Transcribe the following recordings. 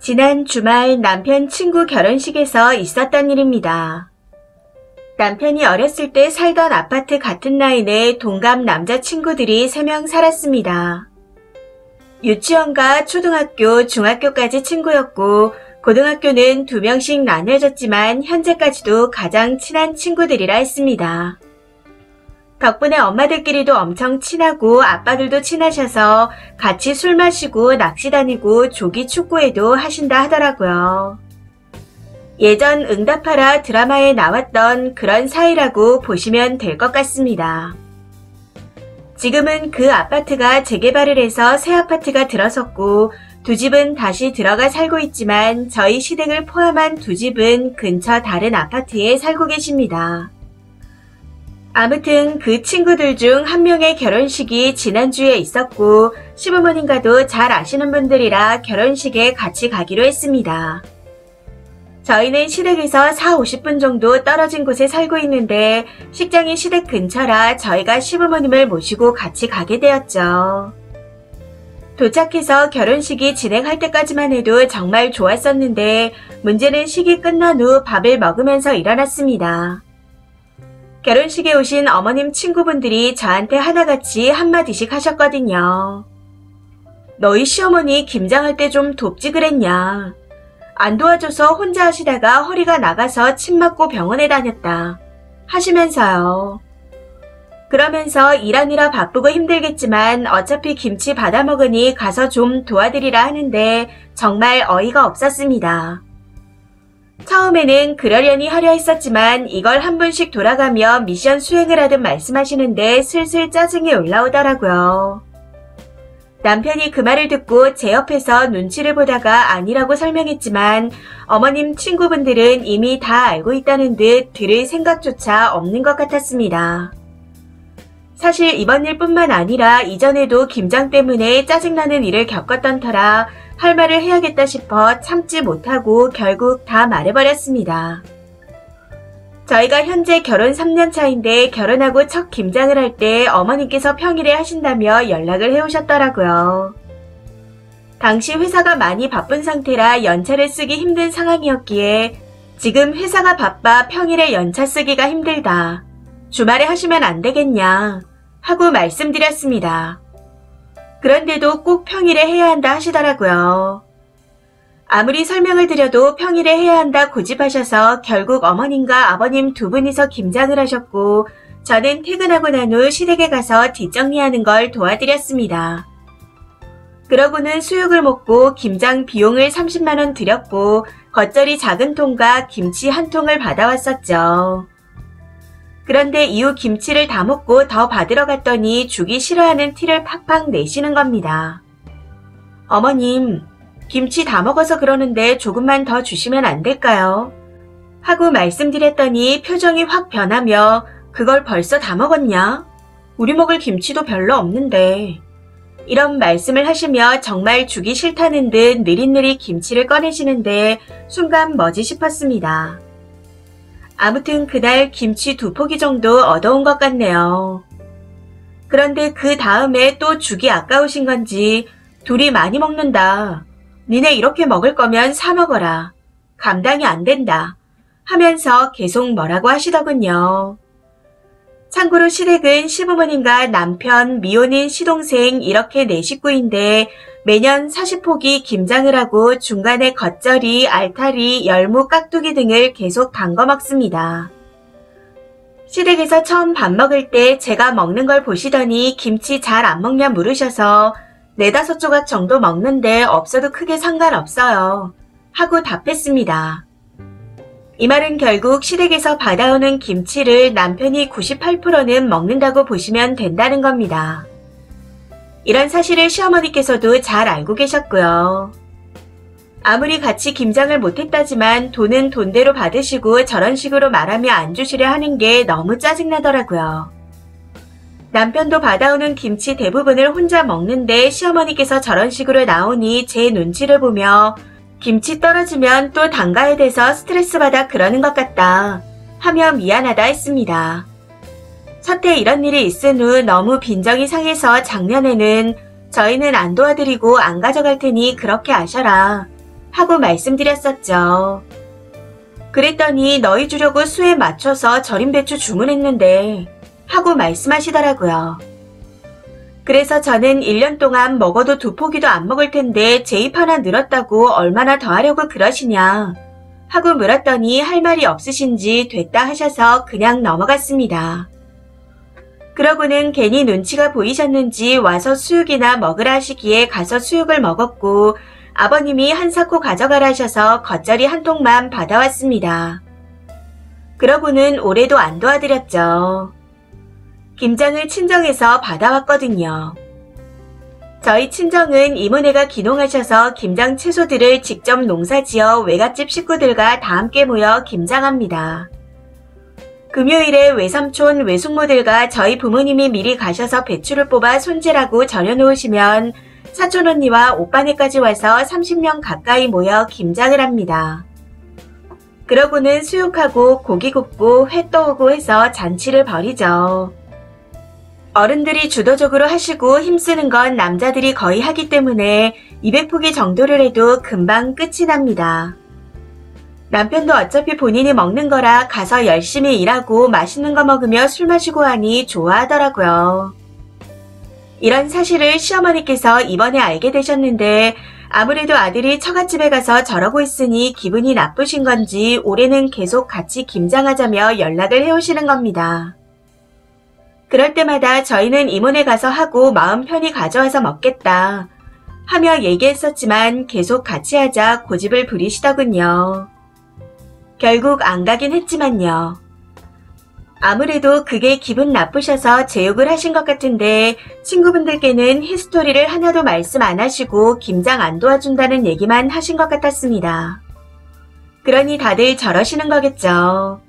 지난 주말 남편 친구 결혼식에서 있었던 일입니다. 남편이 어렸을 때 살던 아파트 같은 라인에 동갑 남자친구들이 3명 살았습니다. 유치원과 초등학교, 중학교까지 친구였고 고등학교는 2명씩 나뉘어졌지만 현재까지도 가장 친한 친구들이라 했습니다. 덕분에 엄마들끼리도 엄청 친하고 아빠들도 친하셔서 같이 술 마시고 낚시 다니고 조기 축구회도 하신다 하더라고요. 예전 응답하라 드라마에 나왔던 그런 사이라고 보시면 될 것 같습니다. 지금은 그 아파트가 재개발을 해서 새 아파트가 들어섰고 두 집은 다시 들어가 살고 있지만 저희 시댁을 포함한 두 집은 근처 다른 아파트에 살고 계십니다. 아무튼 그 친구들 중 한 명의 결혼식이 지난주에 있었고 시부모님과도 잘 아시는 분들이라 결혼식에 같이 가기로 했습니다. 저희는 시댁에서 40-50분 정도 떨어진 곳에 살고 있는데 식장이 시댁 근처라 저희가 시부모님을 모시고 같이 가게 되었죠. 도착해서 결혼식이 진행할 때까지만 해도 정말 좋았었는데 문제는 식이 끝난 후 밥을 먹으면서 일어났습니다. 결혼식에 오신 어머님 친구분들이 저한테 하나같이 한마디씩 하셨거든요. 너희 시어머니 김장할 때 좀 돕지 그랬냐. 안 도와줘서 혼자 하시다가 허리가 나가서 침 맞고 병원에 다녔다. 하시면서요. 그러면서 일하느라 바쁘고 힘들겠지만 어차피 김치 받아 먹으니 가서 좀 도와드리라 하는데 정말 어이가 없었습니다. 처음에는 그러려니 하려 했었지만 이걸 한 분씩 돌아가며 미션 수행을 하듯 말씀하시는데 슬슬 짜증이 올라오더라고요. 남편이 그 말을 듣고 제 옆에서 눈치를 보다가 아니라고 설명했지만 어머님 친구분들은 이미 다 알고 있다는 듯 들을 생각조차 없는 것 같았습니다. 사실 이번 일뿐만 아니라 이전에도 김장 때문에 짜증나는 일을 겪었던 터라 할 말을 해야겠다 싶어 참지 못하고 결국 다 말해버렸습니다. 저희가 현재 결혼 3년 차인데 결혼하고 첫 김장을 할 때 어머님께서 평일에 하신다며 연락을 해오셨더라고요. 당시 회사가 많이 바쁜 상태라 연차를 쓰기 힘든 상황이었기에 지금 회사가 바빠 평일에 연차 쓰기가 힘들다. 주말에 하시면 안 되겠냐 하고 말씀드렸습니다. 그런데도 꼭 평일에 해야 한다 하시더라고요. 아무리 설명을 드려도 평일에 해야 한다 고집하셔서 결국 어머님과 아버님 두 분이서 김장을 하셨고 저는 퇴근하고 난 후 시댁에 가서 뒷정리하는 걸 도와드렸습니다. 그러고는 수육을 먹고 김장 비용을 30만원 드렸고 겉절이 작은 통과 김치 한 통을 받아왔었죠. 그런데 이후 김치를 다 먹고 더 받으러 갔더니 주기 싫어하는 티를 팍팍 내시는 겁니다. 어머님, 김치 다 먹어서 그러는데 조금만 더 주시면 안 될까요? 하고 말씀드렸더니 표정이 확 변하며 그걸 벌써 다 먹었냐? 우리 먹을 김치도 별로 없는데. 이런 말씀을 하시며 정말 주기 싫다는 듯 느릿느릿 김치를 꺼내시는데 순간 뭐지 싶었습니다. 아무튼 그날 김치 2포기 정도 얻어온 것 같네요. 그런데 그 다음에 또 죽이 아까우신 건지 둘이 많이 먹는다. 니네 이렇게 먹을 거면 사 먹어라. 감당이 안 된다. 하면서 계속 뭐라고 하시더군요. 참고로 시댁은 시부모님과 남편, 미혼인 시동생 이렇게 4식구인데 매년 40포기 김장을 하고 중간에 겉절이, 알타리, 열무, 깍두기 등을 계속 담궈 먹습니다. 시댁에서 처음 밥 먹을 때 제가 먹는 걸 보시더니 김치 잘 안 먹냐 물으셔서 4-5조각 정도 먹는데 없어도 크게 상관없어요. 하고 답했습니다. 이 말은 결국 시댁에서 받아오는 김치를 남편이 98%는 먹는다고 보시면 된다는 겁니다. 이런 사실을 시어머니께서도 잘 알고 계셨고요. 아무리 같이 김장을 못했다지만 돈은 돈대로 받으시고 저런 식으로 말하며 안 주시려 하는 게 너무 짜증나더라고요. 남편도 받아오는 김치 대부분을 혼자 먹는데 시어머니께서 저런 식으로 나오니 제 눈치를 보며 김치 떨어지면 또 담가야 돼서 스트레스 받아 그러는 것 같다 하며 미안하다 했습니다. 첫해 이런 일이 있은 후 너무 빈정이 상해서 작년에는 저희는 안 도와드리고 안 가져갈 테니 그렇게 아셔라. 하고 말씀드렸었죠. 그랬더니 너희 주려고 수에 맞춰서 절임 배추 주문했는데 하고 말씀하시더라고요. 그래서 저는 1년 동안 먹어도 2포기도 안 먹을 텐데 제 입 하나 늘었다고 얼마나 더 하려고 그러시냐 하고 물었더니 할 말이 없으신지 됐다 하셔서 그냥 넘어갔습니다. 그러고는 괜히 눈치가 보이셨는지 와서 수육이나 먹으라 하시기에 가서 수육을 먹었고 아버님이 한 사코 가져가라 하셔서 겉절이 한 통만 받아왔습니다. 그러고는 올해도 안 도와드렸죠. 김장을 친정에서 받아왔거든요. 저희 친정은 이모네가 귀농하셔서 김장 채소들을 직접 농사지어 외갓집 식구들과 다 함께 모여 김장합니다. 금요일에 외삼촌, 외숙모들과 저희 부모님이 미리 가셔서 배추를 뽑아 손질하고 절여놓으시면 사촌 언니와 오빠네까지 와서 30명 가까이 모여 김장을 합니다. 그러고는 수육하고 고기 굽고 회 떠오고 해서 잔치를 벌이죠. 어른들이 주도적으로 하시고 힘쓰는 건 남자들이 거의 하기 때문에 200포기 정도를 해도 금방 끝이 납니다. 남편도 어차피 본인이 먹는 거라 가서 열심히 일하고 맛있는 거 먹으며 술 마시고 하니 좋아하더라고요. 이런 사실을 시어머니께서 이번에 알게 되셨는데 아무래도 아들이 처갓집에 가서 저러고 있으니 기분이 나쁘신 건지 올해는 계속 같이 김장하자며 연락을 해오시는 겁니다. 그럴 때마다 저희는 이모네 가서 하고 마음 편히 가져와서 먹겠다 하며 얘기했었지만 계속 같이 하자 고집을 부리시더군요. 결국 안 가긴 했지만요. 아무래도 그게 기분 나쁘셔서 제 욕을 하신 것 같은데 친구분들께는 히스토리를 하나도 말씀 안 하시고 김장 안 도와준다는 얘기만 하신 것 같았습니다. 그러니 다들 저러시는 거겠죠.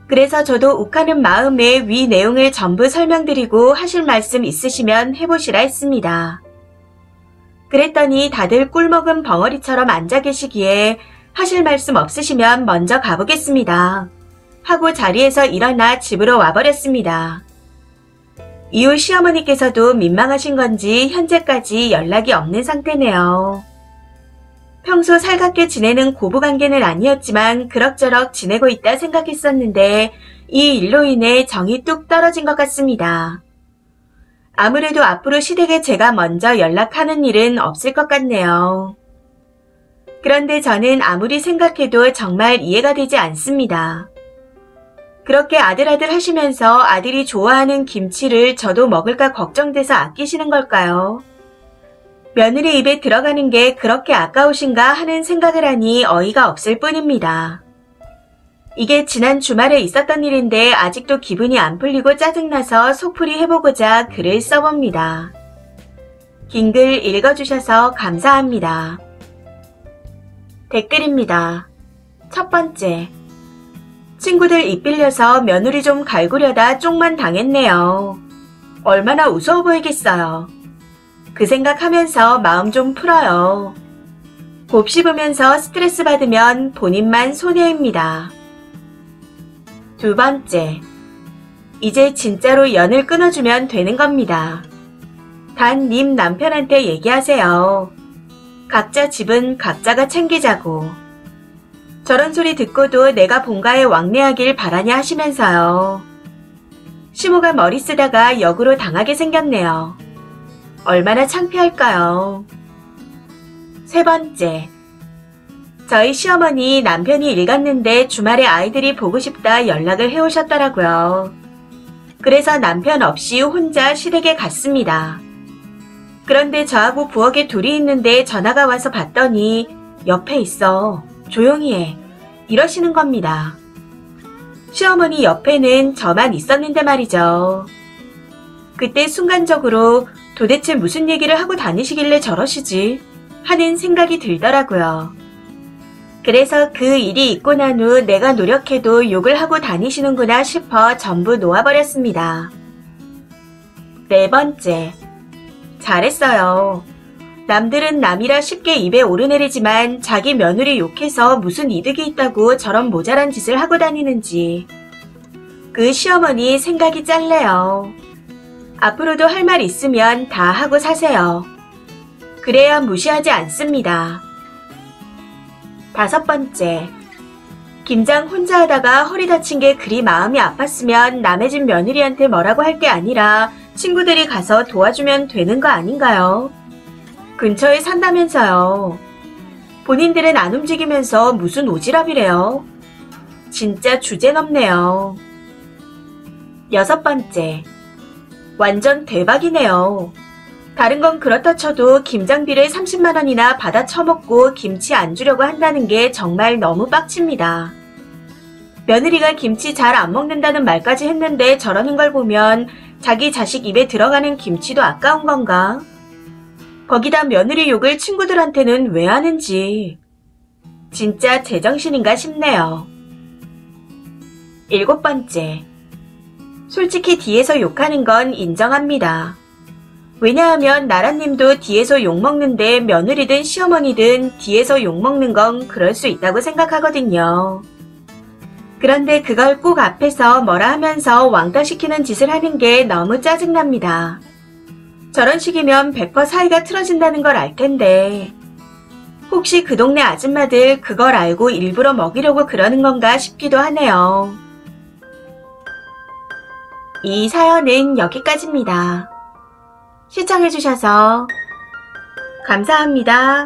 그래서 저도 욱하는 마음에 위 내용을 전부 설명드리고 하실 말씀 있으시면 해보시라 했습니다. 그랬더니 다들 꿀먹은 벙어리처럼 앉아 계시기에 하실 말씀 없으시면 먼저 가보겠습니다. 하고 자리에서 일어나 집으로 와버렸습니다. 이후 시어머니께서도 민망하신 건지 현재까지 연락이 없는 상태네요. 평소 살갑게 지내는 고부관계는 아니었지만 그럭저럭 지내고 있다 생각했었는데 이 일로 인해 정이 뚝 떨어진 것 같습니다. 아무래도 앞으로 시댁에 제가 먼저 연락하는 일은 없을 것 같네요. 그런데 저는 아무리 생각해도 정말 이해가 되지 않습니다. 그렇게 아들아들 하시면서 아들이 좋아하는 김치를 저도 먹을까 걱정돼서 아끼시는 걸까요? 며느리 입에 들어가는 게 그렇게 아까우신가 하는 생각을 하니 어이가 없을 뿐입니다. 이게 지난 주말에 있었던 일인데 아직도 기분이 안 풀리고 짜증나서 속풀이 해보고자 글을 써봅니다. 긴 글 읽어주셔서 감사합니다. 댓글입니다. 첫 번째. 친구들 입 빌려서 며느리 좀 갈구려다 쪽만 당했네요. 얼마나 우스워 보이겠어요. 그 생각하면서 마음 좀 풀어요. 곱씹으면서 스트레스 받으면 본인만 손해입니다. 두 번째. 이제 진짜로 연을 끊어주면 되는 겁니다. 단 님 남편한테 얘기하세요. 각자 집은 각자가 챙기자고. 저런 소리 듣고도 내가 본가에 왕래하길 바라냐 하시면서요. 시모가 머리 쓰다가 역으로 당하게 생겼네요. 얼마나 창피할까요? 세 번째. 저희 시어머니 남편이 일 갔는데 주말에 아이들이 보고 싶다 연락을 해오셨더라고요. 그래서 남편 없이 혼자 시댁에 갔습니다. 그런데 저하고 부엌에 둘이 있는데 전화가 와서 봤더니 옆에 있어. 조용히 해. 이러시는 겁니다. 시어머니 옆에는 저만 있었는데 말이죠. 그때 순간적으로 도대체 무슨 얘기를 하고 다니시길래 저러시지 하는 생각이 들더라고요. 그래서 그 일이 있고 난 후 내가 노력해도 욕을 하고 다니시는구나 싶어 전부 놓아버렸습니다. 네 번째. 잘했어요. 남들은 남이라 쉽게 입에 오르내리지만 자기 며느리 욕해서 무슨 이득이 있다고 저런 모자란 짓을 하고 다니는지. 그 시어머니 생각이 짤래요. 앞으로도 할 말 있으면 다 하고 사세요. 그래야 무시하지 않습니다. 5번째. 김장 혼자 하다가 허리 다친 게 그리 마음이 아팠으면 남의 집 며느리한테 뭐라고 할 게 아니라 친구들이 가서 도와주면 되는 거 아닌가요? 근처에 산다면서요. 본인들은 안 움직이면서 무슨 오지랖이래요. 진짜 주제넘네요. 6번째. 완전 대박이네요. 다른 건 그렇다 쳐도 김장비를 30만 원이나 받아 처먹고 김치 안 주려고 한다는 게 정말 너무 빡칩니다. 며느리가 김치 잘 안 먹는다는 말까지 했는데 저러는 걸 보면 자기 자식 입에 들어가는 김치도 아까운 건가? 거기다 며느리 욕을 친구들한테는 왜 하는지. 진짜 제정신인가 싶네요. 7번째. 솔직히 뒤에서 욕하는 건 인정합니다. 왜냐하면 나라님도 뒤에서 욕먹는데 며느리든 시어머니든 뒤에서 욕먹는 건 그럴 수 있다고 생각하거든요. 그런데 그걸 꼭 앞에서 뭐라 하면서 왕따시키는 짓을 하는 게 너무 짜증납니다. 저런 식이면 100% 사이가 틀어진다는 걸 알 텐데 혹시 그 동네 아줌마들 그걸 알고 일부러 먹이려고 그러는 건가 싶기도 하네요. 이 사연은 여기까지입니다. 시청해주셔서 감사합니다.